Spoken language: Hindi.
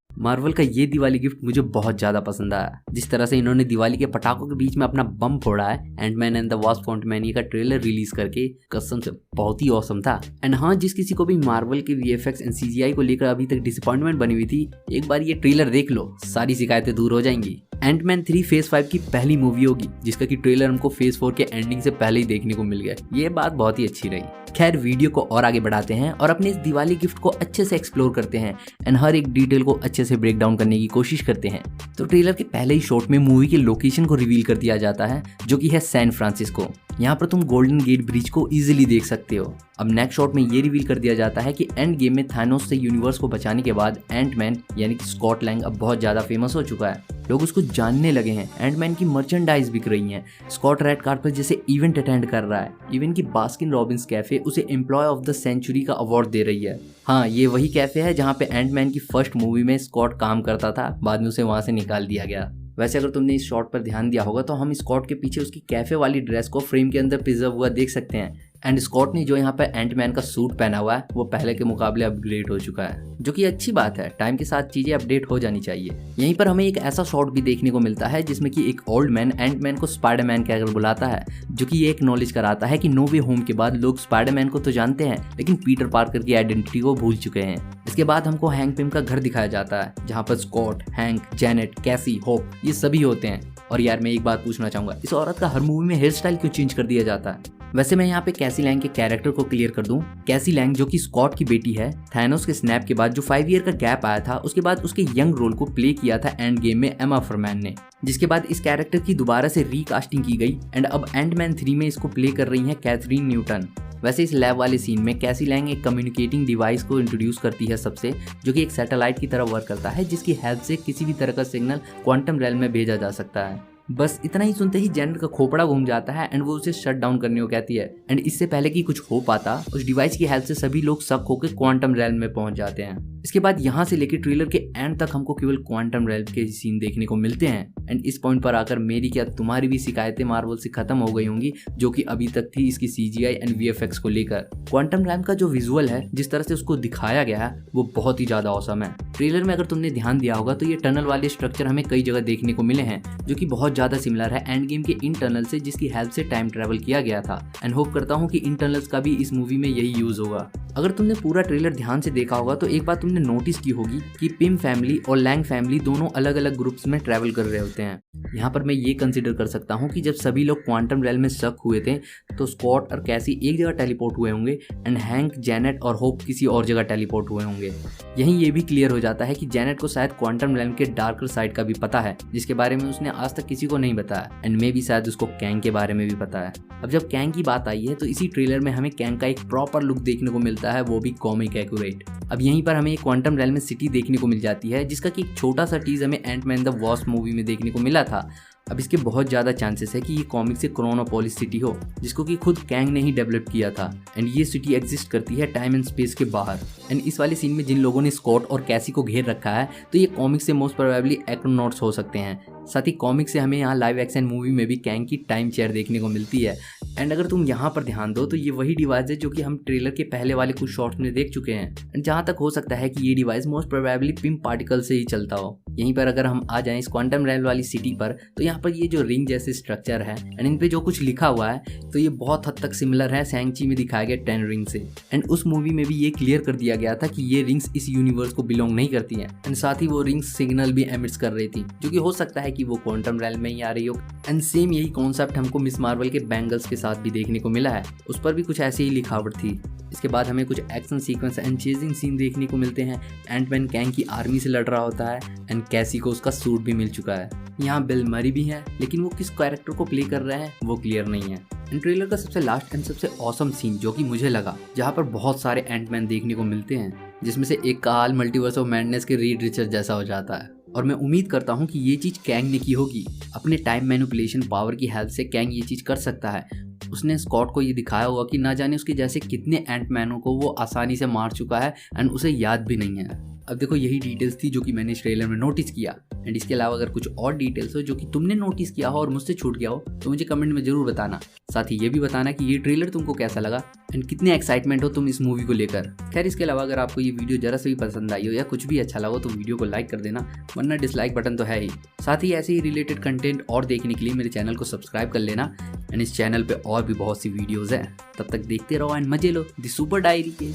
मार्वल का ये दिवाली गिफ्ट मुझे बहुत ज़्यादा पसंद आया। जिस तरह से इन्होंने दिवाली के पटाखों के बीच में अपना बम फोड़ा है एंटमैन एंड द वास्प क्वांटमैनिया का ट्रेलर रिलीज करके, कसम से बहुत ही ऑसम था। एंड हाँ, जिस किसी को भी मार्वल के वीएफएक्स एंड सीजीआई को लेकर अभी तक डिसअपॉइंटमेंट बनी हुई थी, एक बार ये ट्रेलर देख लो, सारी शिकायतें दूर हो जाएंगी। एंटमैन 3 फेज 5 की पहली मूवी होगी जिसका कि ट्रेलर हमको फेज 4 के एंडिंग से पहले ही देखने को मिल गया। ये बात बहुत ही अच्छी रही। खैर, वीडियो को और आगे बढ़ाते हैं और अपने इस दिवाली गिफ्ट को अच्छे से एक्सप्लोर करते हैं एंड हर एक डिटेल को अच्छे से ब्रेक डाउन करने की कोशिश करते हैं। तो ट्रेलर के पहले ही शॉट में मूवी के लोकेशन को रिवील कर दिया जाता है, जो कि है सैन फ्रांसिस्को। यहाँ पर तुम गोल्डन गेट ब्रिज को इजीली देख सकते हो। अब नेक्स्ट शॉट में ये रिवील कर दिया जाता है कि एंड गेम में थानोस से यूनिवर्स को बचाने के बाद एंटमैन यानी कि स्कॉट लैंग अब बहुत ज्यादा फेमस हो चुका है। लोग उसको जानने लगे हैं, एंटमैन की मर्चेंडाइज बिक रही हैं, स्कॉट रेड कार्पेट जैसे इवेंट अटेंड कर रहा है, इवन की बास्किन रॉबिन्स कैफे उसे एम्प्लॉय ऑफ द सेंचुरी का अवार्ड दे रही है। हाँ, ये वही कैफे है जहाँ पे एंटमैन की फर्स्ट मूवी में स्कॉट काम करता था, बाद में उसे वहां से निकाल दिया गया। वैसे अगर तुमने इस शॉट पर ध्यान दिया होगा तो हम स्कॉट के पीछे उसकी कैफे वाली ड्रेस को फ्रेम के अंदर प्रिजर्व हुआ देख सकते हैं। एंड स्कॉट ने जो यहाँ पर एंटमैन का सूट पहना हुआ है वो पहले के मुकाबले अपग्रेड हो चुका है, जो कि अच्छी बात है। टाइम के साथ चीजें अपडेट हो जानी चाहिए। यहीं पर हमें एक ऐसा शॉट भी देखने को मिलता है जिसमें कि एक ओल्ड मैन एंटमैन को स्पाइडरमैन कहकर बुलाता है, जो कि ये एक्नॉलेज कराता है कि नो वे होम के बाद लोग स्पाइडरमैन को तो जानते हैं लेकिन पीटर पार्कर की आइडेंटिटी को भूल चुके हैं। इसके बाद हमको हैंक पिम का घर दिखाया जाता है जहाँ पर स्कॉट, हैंक, जेनेट, कैसी, होप ये सभी होते हैं। और यार, मैं एक बात पूछना चाहूंगा, इस औरत का हर मूवी में हेयर स्टाइल क्यों चेंज कर दिया जाता है? वैसे मैं यहाँ पे कैसी लैंग के कैरेक्टर को क्लियर कर दूं। कैसी लैंग जो कि स्कॉट की बेटी है, थानोस के स्नैप के बाद जो 5 ईयर का गैप आया था उसके बाद उसके यंग रोल को प्ले किया था एंड गेम में एमा फरमैन ने, जिसके बाद इस कैरेक्टर की दोबारा से रीकास्टिंग की गई एंड अब एंटमैन 3 में इसको प्ले कर रही है कैथरीन न्यूटन। वैसे इस लैब वाले सीन में कैसी लैंग एक कम्युनिकेटिंग डिवाइस को इंट्रोड्यूस करती है सबसे, जो कि एक सैटेलाइट की तरह वर्क करता है जिसकी हेल्प से किसी भी तरह का सिग्नल क्वांटम रेल में भेजा जा सकता है। बस इतना ही सुनते ही जेनेट का खोपड़ा घूम जाता है एंड वो उसे शट डाउन करने को कहती है। एंड इससे पहले कि कुछ हो पाता, उस डिवाइस की हेल्प से सभी लोग शक होकर क्वांटम रेल में पहुंच जाते हैं। इसके बाद यहाँ से लेकर ट्रेलर के एंड तक हमको केवल क्वांटम रेल के सीन देखने को मिलते हैं। एंड इस पॉइंट पर आकर मेरी क्या तुम्हारी भी शिकायतें मार्वल से खत्म हो गई होंगी, जो कि अभी तक थी इसकी सीजीआई एंड वीएफएक्स को लेकर। क्वांटम रेल का जो विजुअल है, जिस तरह से उसको दिखाया गया है, वो बहुत ही ज्यादा औसम है। ट्रेलर में अगर तुमने ध्यान दिया होगा तो ये टनल वाले स्ट्रक्चर हमें कई जगह देखने को मिले हैं, जो कि बहुत ज्यादा सिमिलर है एंड गेम के इन टनल से, जिसकी हेल्प से टाइम ट्रेवल किया गया था। एंड होप करता हूँ कि इन टनल्स का भी इस मूवी में यही यूज होगा। अगर तुमने पूरा ट्रेलर ध्यान से देखा होगा तो एक बात तुमने नोटिस की होगी कि पिम फैमिली और लैंग फैमिली दोनों अलग अलग ग्रुप्स में ट्रैवल कर रहे होते हैं। यहाँ पर मैं ये कंसिडर कर सकता हूँ कि जब सभी लोग क्वांटम रेल में स्टक हुए थे तो स्कॉट और कैसी एक जगह टेलीपोर्ट हुए होंगे एंड हैंक, जेनेट और होप किसी और जगह टेलीपोर्ट हुए होंगे। यहीं ये भी क्लियर हो जाता है कि जेनेट को शायद क्वांटम रेल के डार्कर साइड का भी पता है, जिसके बारे में उसने आज तक किसी को नहीं बताया। एंड मे भी शायद उसको कैंग के बारे में भी पता है। अब जब कैंग की बात आई है तो इसी ट्रेलर में हमें कैंग का एक प्रॉपर लुक देखने को मिलता है, वो भी कॉमिक एक्यूरेट। अब यहीं पर हमें एक क्वांटम रेल में सिटी देखने को मिल जाती है, जिसका कि एक छोटा सा टीज हमें एंटमैन द वास्प मूवी में देखने को मिला था। अब इसके बहुत ज़्यादा चांसेस है कि ये कॉमिक से क्रोनोपोलिस सिटी हो, जिसको कि खुद कैंग ने ही डेवलप किया था। एंड ये सिटी एग्जिस्ट करती है टाइम एंड स्पेस के बाहर। एंड इस वाले सीन में जिन लोगों ने स्कॉट और कैसी को घेर रखा है, तो ये कॉमिक से मोस्ट प्रोबेबली एक्रोनॉट्स हो सकते हैं। साथ ही कॉमिक से हमें यहाँ लाइव एक्शन मूवी में भी कैंग की टाइम चेयर देखने को मिलती है। एंड अगर तुम यहाँ पर ध्यान दो तो ये वही डिवाइस है जो कि हम ट्रेलर के पहले वाले कुछ शॉट्स में देख चुके हैं। एंड जहाँ तक हो सकता है कि ये device most probably Pym particle से ही चलता हो। यहीं पर अगर हम आ जाएं इस क्वांटम रेल वाली सिटी पर, तो यहाँ पर ये जो रिंग जैसे स्ट्रक्चर है एंड इन पे जो कुछ लिखा हुआ है, तो ये बहुत हद तक सिमिलर है शैंग-ची में दिखाए गए 10 रिंग से। एंड उस मूवी में भी ये क्लियर कर दिया गया था कि ये रिंग्स इस यूनिवर्स को बिलोंग नहीं करती हैं। एंड साथ ही वो रिंग्स सिग्नल भी एमिट्स कर रही थी, जो कि हो सकता है कि वो क्वांटम रेल में ही आ रही हो। एंड सेम यही कॉन्सेप्ट हमको मिस मार्वल के बैंगल्स के साथ भी देखने को मिला है, उस पर भी कुछ ऐसी ही लिखावट थी। इसके बाद हमें कुछ action sequence and chasing scene देखने को मिलते हैं। एंटमैन कैंग की आर्मी से लड़ रहा होता है एंड कैसी को उसका सूट भी मिल चुका है। यहाँ बिल मरी भी है, लेकिन वो किस कैरेक्टर को प्ले कर रहे हैं वो क्लियर नहीं है। इन ट्रेलर का सबसे लास्ट एंड सबसे ऑसम सीन जो कि मुझे लगा, जहाँ पर बहुत सारे एंटमैन देखने को मिलते हैं, जिसमें से एक का हाल मल्टीवर्स ऑफ मैडनेस के रीड रिचर्ड जैसा हो जाता है। और मैं उम्मीद करता हूँ कि ये चीज़ कैंग ने की होगी। अपने टाइम मैनिपुलेशन पावर की हेल्प से कैंग ये चीज़ कर सकता है। उसने स्कॉट को ये दिखाया होगा कि ना जाने उसके जैसे कितने एंटमैनों को वो आसानी से मार चुका है एंड उसे याद भी नहीं है। अब देखो यही डिटेल्स थी जो कि मैंने इस ट्रेलर में नोटिस किया, एंड इसके अलावा अगर कुछ और डिटेल्स हो जो कि तुमने नोटिस किया हो और मुझसे छूट गया हो तो मुझे कमेंट में जरूर बताना। साथ ही ये भी बताना कि ये ट्रेलर तुमको कैसा लगा एंड कितने एक्साइटमेंट हो तुम इस मूवी को लेकर। खैर इसके अलावा अगर आपको ये वीडियो जरा से भी पसंद आई हो या कुछ भी अच्छा लगा तो वीडियो को लाइक कर देना, वरना डिसलाइक बटन तो है ही। साथ ही ऐसे ही रिलेटेड कंटेंट और देखने के लिए मेरे चैनल को सब्सक्राइब कर लेना, एंड इस चैनल पे और भी बहुत सी वीडियोस हैं। तब तक देखते रहो एंड मजे लो द सुपर डायरी के।